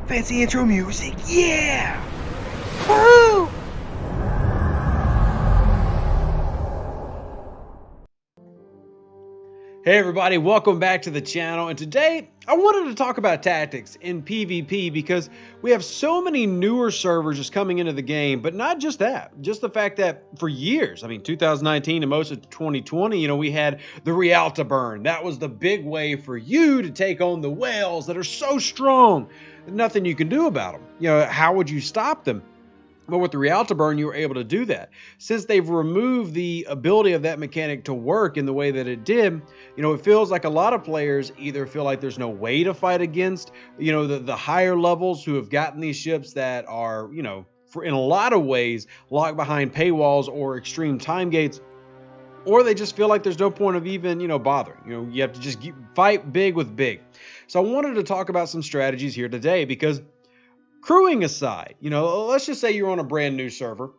Fancy intro music, yeah! Woo! Hey everybody, welcome back to the channel, and today I wanted to talk about tactics in PvP because we have so many newer servers just coming into the game, but not just that, just the fact that for years, 2019 and most of 2020, we had the Rialta burn. That was the big way for you to take on the whales that are so strong, nothing you can do about them. How would you stop them? But with the Rialta burn, you were able to do that. Since they've removed the ability of that mechanic to work in the way that it did, it feels like a lot of players either feel like there's no way to fight against, the higher levels who have gotten these ships that are, in a lot of ways, locked behind paywalls or extreme time gates, or they just feel like there's no point of even, bothering. You have to just fight big with big. So I wanted to talk about some strategies here today because crewing aside, let's just say you're on a brand new server.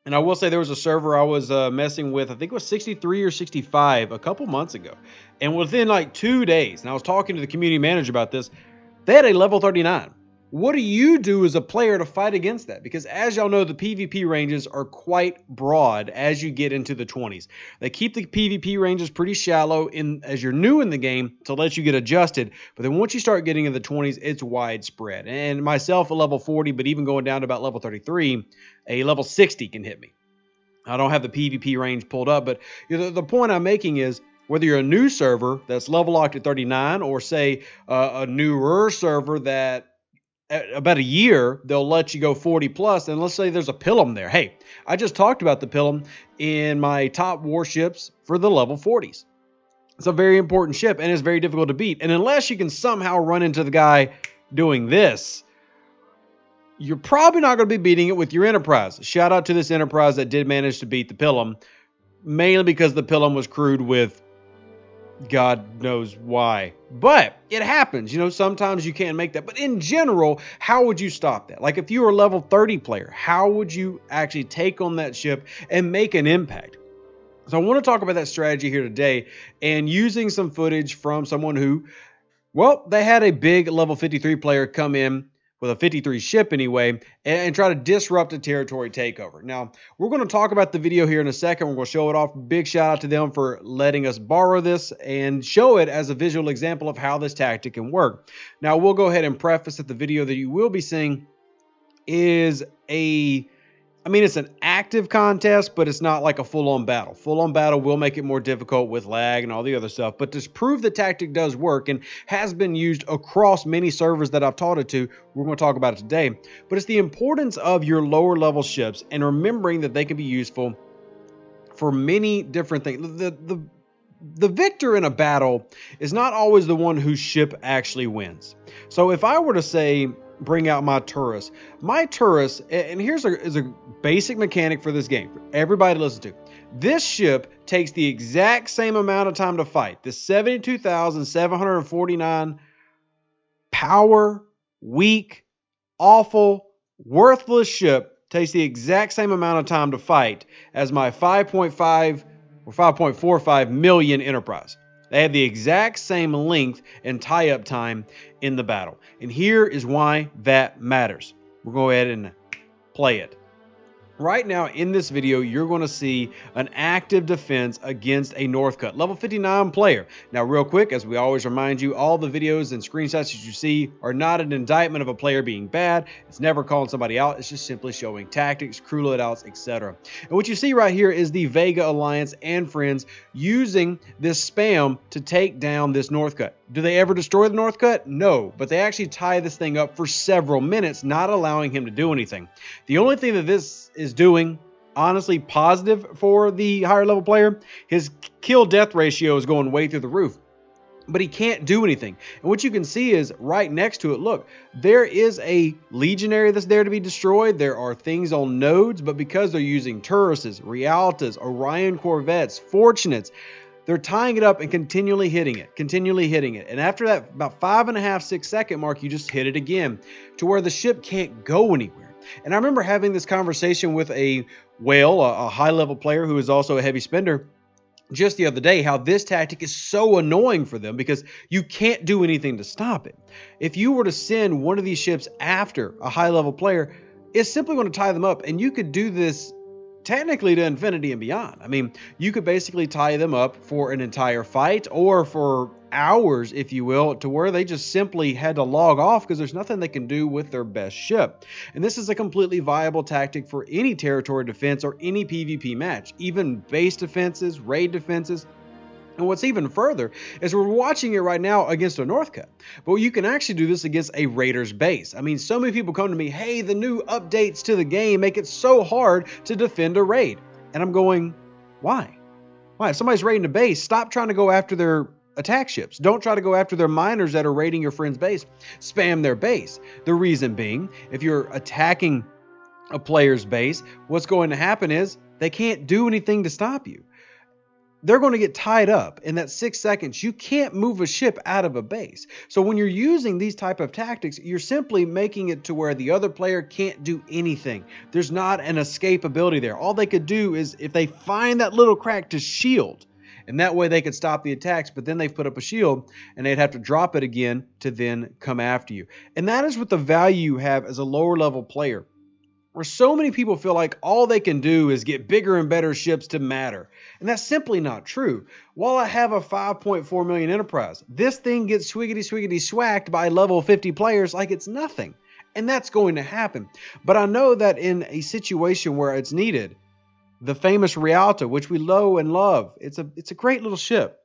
And I will say there was a server I was messing with, I think it was 63 or 65 a couple months ago. And within like 2 days, and I was talking to the community manager about this, they had a level 39. What do you do as a player to fight against that? Because as y'all know, the PvP ranges are quite broad as you get into the 20s. They keep the PvP ranges pretty shallow as you're new in the game to let you get adjusted. But then once you start getting in the 20s, it's widespread. And myself, a level 40, but even going down to about level 33, a level 60 can hit me. I don't have the PvP range pulled up, but the point I'm making is whether you're a new server that's level locked at 39 or say a newer server that about a year, they'll let you go 40 plus. And let's say there's a pilum there. Hey, I just talked about the pilum in my top warships for the level 40s. It's a very important ship and it's very difficult to beat. And unless you can somehow run into the guy doing this, you're probably not going to be beating it with your Enterprise. Shout out to this Enterprise that did manage to beat the pilum, mainly because the pilum was crewed with God knows why. But it happens. Sometimes you can't make that. But in general, how would you stop that? Like if you were a level 30 player, how would you actually take on that ship and make an impact? So I want to talk about that strategy here today and using some footage from someone who, they had a big level 53 player come in with a 53 ship anyway, and try to disrupt a territory takeover. Now, we're going to talk about the video here in a second. We're going to show it off. Big shout out to them for letting us borrow this and show it as a visual example of how this tactic can work. Now, we'll go ahead and preface that the video that you will be seeing is it's an active contest, but it's not like a full-on battle. Full-on battle will make it more difficult with lag and all the other stuff. But to prove the tactic does work and has been used across many servers that I've taught it to, we're going to talk about it today. But it's the importance of your lower level ships and remembering that they can be useful for many different things. The victor in a battle is not always the one whose ship actually wins. So if I were to say, bring out my Turris. And here's a basic mechanic for this game for everybody to listen to. This ship takes the exact same amount of time to fight. This 72,749 power, weak, awful, worthless ship takes the exact same amount of time to fight as my 5.5 or 5.45 million Enterprise. They have the exact same length and tie-up time in the battle. And here is why that matters. We'll go ahead and play it. Right now in this video, you're going to see an active defense against a Northcutt, level 59 player. Now, real quick, as we always remind you, all the videos and screenshots that you see are not an indictment of a player being bad. It's never calling somebody out. It's just simply showing tactics, crew loadouts, etc. And what you see right here is the Vega Alliance and friends using this spam to take down this Northcutt. Do they ever destroy the Northcutt? No, but they actually tie this thing up for several minutes, not allowing him to do anything. The only thing that this is doing, honestly, positive for the higher level player, his kill death ratio is going way through the roof, but he can't do anything. And what you can see is right next to it, look, there is a legionary that's there to be destroyed. There are things on nodes, but because they're using Turrises, Rialtas, Orion Corvettes, Fortunates, they're tying it up and continually hitting it. And after that, about 5.5, 6 second mark, you just hit it again to where the ship can't go anywhere. And I remember having this conversation with a whale, a high level player who is also a heavy spender. just the other day how this tactic is so annoying for them because you can't do anything to stop it. If you were to send one of these ships after a high level player, it's simply going to tie them up, and you could do this technically to infinity and beyond. I mean, you could basically tie them up for an entire fight or for hours, if you will, to where they just simply had to log off because there's nothing they can do with their best ship. And this is a completely viable tactic for any territory defense or any PvP match, even base defenses, raid defenses. And what's even further is we're watching it right now against a Northcutt, but you can actually do this against a Raiders base. I mean, so many people come to me, hey, the new updates to the game make it so hard to defend a raid. And I'm going, why? Why? If somebody's raiding a base, stop trying to go after their attack ships. Don't try to go after their miners that are raiding your friend's base. Spam their base. The reason being, if you're attacking a player's base, what's going to happen is they can't do anything to stop you. They're going to get tied up in that 6 seconds. You can't move a ship out of a base. So when you're using these type of tactics, you're simply making it to where the other player can't do anything. There's not an escapability there. All they could do is if they find that little crack to shield, and that way they could stop the attacks, but then they've put up a shield and they'd have to drop it again to then come after you. And that is what the value you have as a lower level player, where so many people feel like all they can do is get bigger and better ships to matter. And that's simply not true. While I have a 5.4 million enterprise, this thing gets swiggity swacked by level 50 players like it's nothing. And that's going to happen. But I know that in a situation where it's needed, the famous Rialto, which we know and love, it's a great little ship.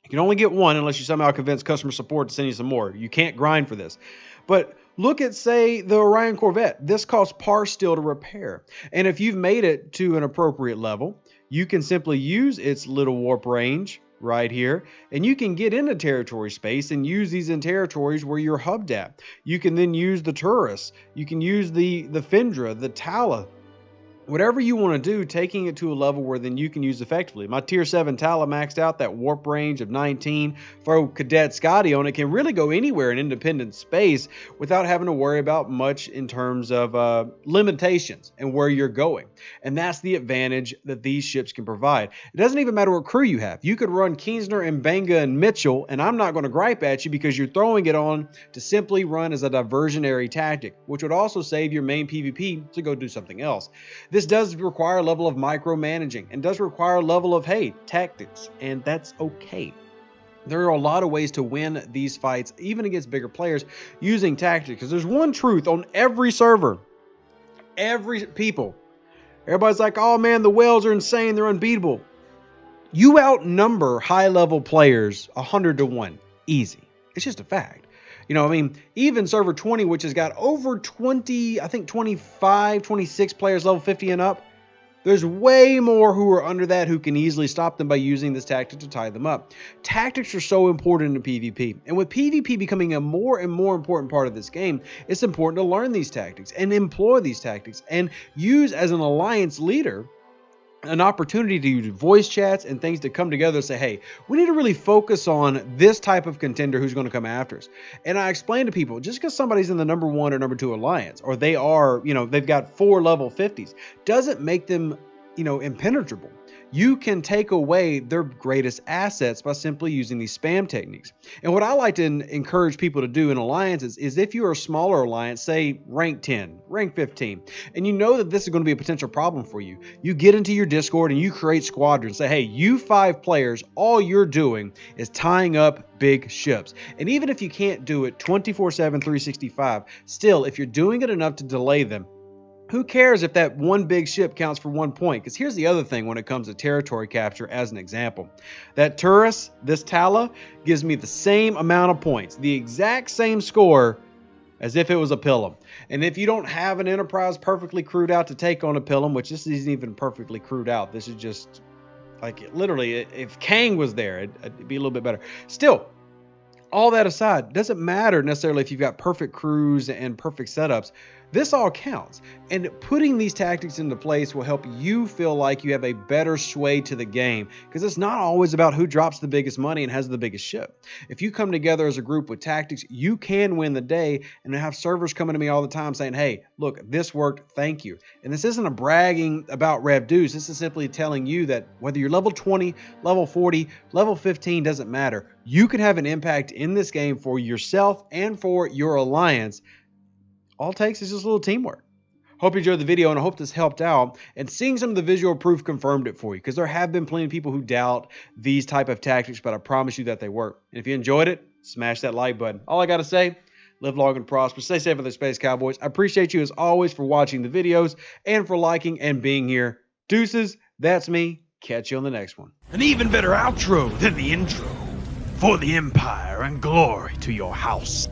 You can only get one unless you somehow convince customer support to send you some more. You can't grind for this. But look at, say, the Orion Corvette. This costs par steel to repair. And if you've made it to an appropriate level, you can simply use its little warp range right here, and you can get into territory space and use these in territories where you're hubbed at. You can then use the Turris. You can use the Fendra, the Tala. Whatever you want to do, taking it to a level where then you can use effectively. My tier 7 Tala maxed out, that warp range of 19. Throw Cadet Scotty on it, can really go anywhere in independent space without having to worry about much in terms of limitations and where you're going. And that's the advantage that these ships can provide. It doesn't even matter what crew you have. You could run Kinsner and Benga and Mitchell, and I'm not going to gripe at you because you're throwing it on to simply run as a diversionary tactic, which would also save your main PvP to go do something else. This does require a level of micromanaging and does require a level of, hey, tactics, and that's okay. There are a lot of ways to win these fights, even against bigger players, using tactics. Because there's one truth on every server. Everybody's like, oh man, the whales are insane, they're unbeatable. You outnumber high-level players 100 to 1. Easy. It's just a fact. You know, I mean, even server 20, which has got over 20, I think 25, 26 players level 50 and up, there's way more who are under that who can easily stop them by using this tactic to tie them up. Tactics are so important in PvP. And with PvP becoming a more and more important part of this game, it's important to learn these tactics and employ these tactics and use as an alliance leader an opportunity to use voice chats and things to come together and say, hey, we need to really focus on this type of contender who's going to come after us. And I explain to people, just because somebody's in the number 1 or number 2 alliance, or they are, you know, they've got 4 level 50s, doesn't make them, you know, impenetrable. You can take away their greatest assets by simply using these spam techniques. And what I like to encourage people to do in alliances is if you're a smaller alliance, say rank 10, rank 15, and you know that this is going to be a potential problem for you, you get into your Discord and you create squadrons. Say, hey, you 5 players, all you're doing is tying up big ships. And even if you can't do it 24/7, 365, still, if you're doing it enough to delay them, who cares if that one big ship counts for 1 point? Because here's the other thing when it comes to territory capture as an example. That Turris, this Tala, gives me the same amount of points, the exact same score as if it was a pilum. And if you don't have an enterprise perfectly crewed out to take on a pilum, which this isn't even perfectly crewed out, this is just like literally, if Kang was there, it'd be a little bit better. Still, all that aside, doesn't matter necessarily if you've got perfect crews and perfect setups. This all counts, and putting these tactics into place will help you feel like you have a better sway to the game, because it's not always about who drops the biggest money and has the biggest ship. If you come together as a group with tactics, you can win the day. And I have servers coming to me all the time saying, hey, look, this worked, thank you. And this isn't a bragging about Rev Deuce. This is simply telling you that whether you're level 20, level 40, level 15, doesn't matter. You can have an impact in this game for yourself and for your alliance. All it takes is just a little teamwork. Hope you enjoyed the video, and I hope this helped out. And seeing some of the visual proof confirmed it for you, because there have been plenty of people who doubt these type of tactics, but I promise you that they work. And if you enjoyed it, smash that like button. All I got to say, live long and prosper. Stay safe with the Space Cowboys. I appreciate you as always for watching the videos and for liking and being here. Deuces, that's me. Catch you on the next one. An even better outro than the intro. For the Empire and glory to your house.